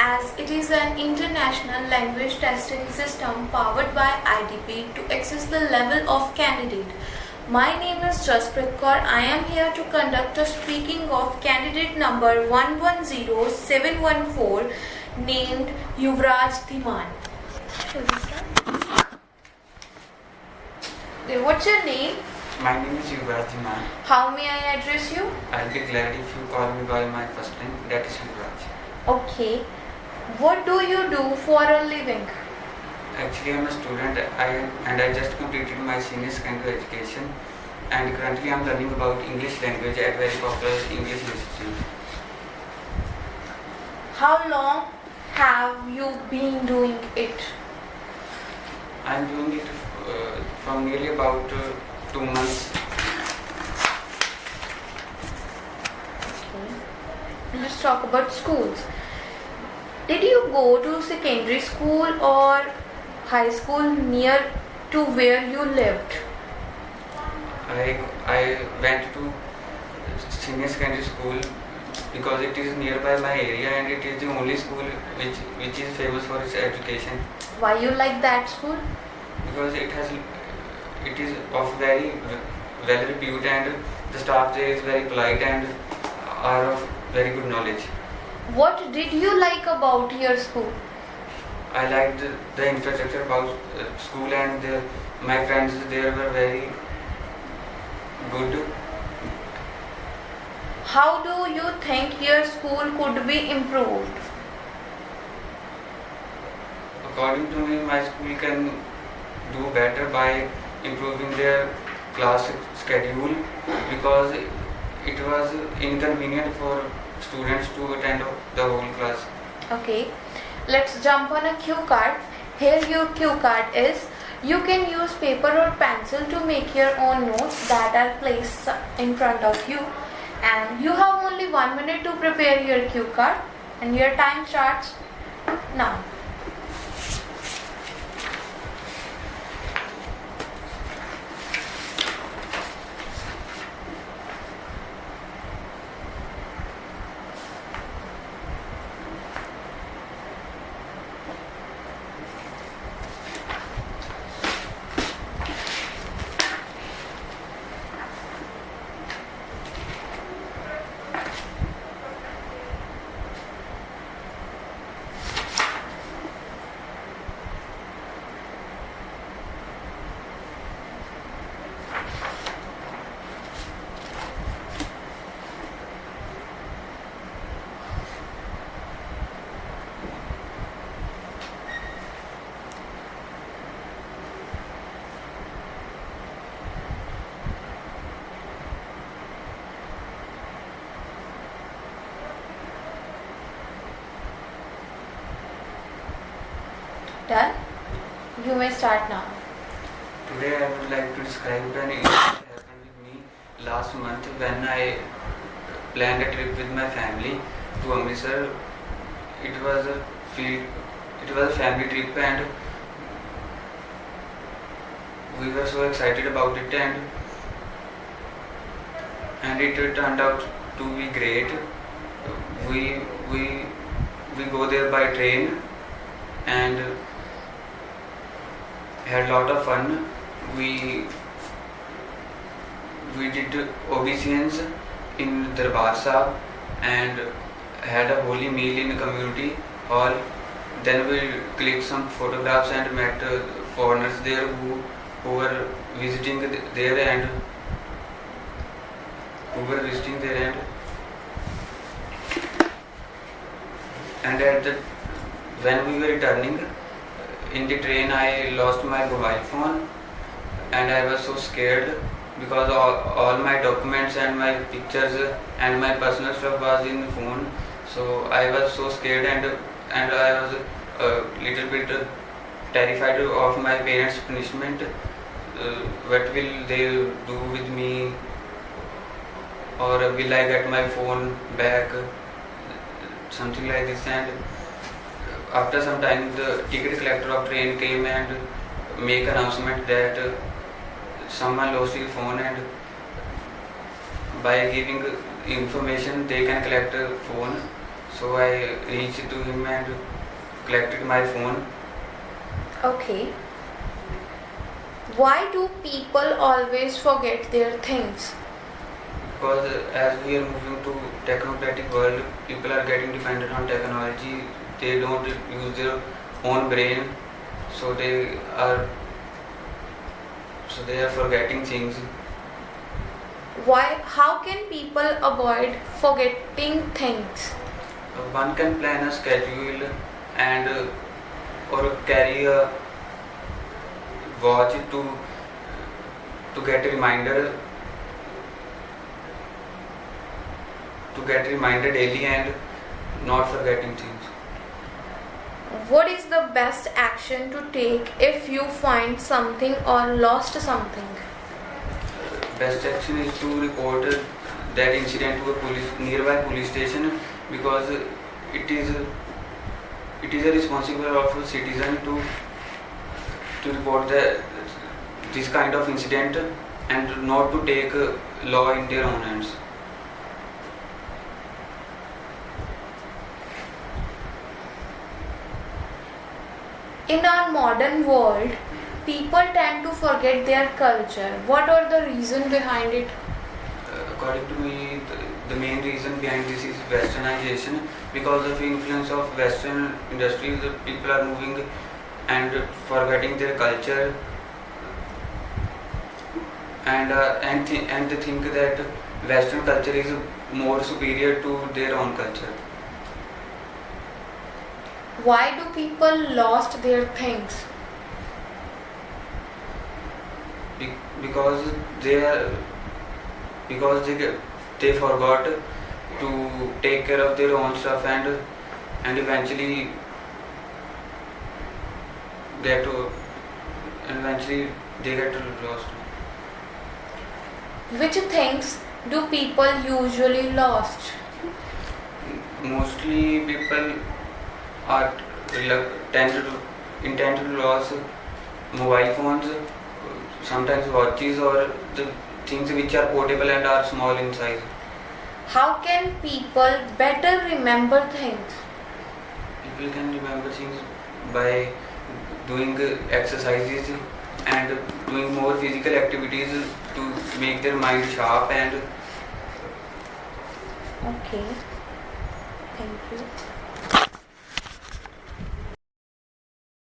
as it is an international language testing system powered by IDP to access the level of candidate. My name is Jasprit Kaur. I am here to conduct a speaking of candidate number 110714 named Yuvraj Dhiman. Shall we start? What's your name? My name is Yuvraj Dhiman. How may I address you? I'll be glad if you call me by my first name, that is Yuvraj. Okay. What do you do for a living? Actually, I'm a student and I just completed my senior secondary education, and currently I'm learning about English language at very popular English institute. How long have you been doing it? I'm doing it from nearly about 2 months. Okay. Let's talk about schools. Did you go to secondary school or high school near to where you lived? I went to senior secondary school because it is nearby my area and it is the only school which is famous for its education. Why you like that school? Because it is of very well reputed and the staff there is very polite and are of very good knowledge. What did you like about your school? I liked the infrastructure about school and my friends there were very good. How do you think your school could be improved? According to me, my school can do better by improving their class schedule because it was inconvenient for students to attend the whole class. Okay, let's jump on a cue card. Here your cue card is. You can use paper or pencil to make your own notes that are placed in front of you, and you have only 1 minute to prepare your cue card, and your time starts now. Done? You may start now. Today I would like to describe an incident that happened with me last month when I planned a trip with my family to Amritsar. It was a family trip and we were so excited about it and it turned out to be great. We go there by train and had a lot of fun. We did obeisance in Darbar Sahib and had a holy meal in a community hall. Then we clicked some photographs and met foreigners there who were visiting there and when we were returning in the train, I lost my mobile phone and I was so scared because all my documents and my pictures and my personal stuff was in the phone. So I was so scared and I was a little bit terrified of my parents' punishment. What will they do with me, or will I get my phone back, something like this. And after some time the ticket collector of train came and make announcement that someone lost his phone and by giving information they can collect a phone. So I reached to him and collected my phone. Okay. Why do people always forget their things? Because as we are moving to technocratic world, people are getting dependent on technology. They don't use their own brain, so they are forgetting things. Why? How can people avoid forgetting things? One can plan a schedule and or carry a watch to get a reminder daily and not forgetting things. What is the best action to take if you find something or lost something? Best action is to report that incident to a nearby police station, because it is a responsibility of a citizen to report this kind of incident and not to take law in their own hands. In our modern world, people tend to forget their culture. What are the reason behind it? According to me, the main reason behind this is westernization. Because of influence of western industries, the people are moving and forgetting their culture, and they think that western culture is more superior to their own culture. Why do people lost their things? Because they forgot to take care of their own stuff, and eventually they get lost. Which things do people usually lost? Mostly people are intend to lose mobile phones, sometimes watches, or the things which are portable and are small in size. How can people better remember things? People can remember things by doing exercises and doing more physical activities to make their mind sharp. And Okay. Thank you.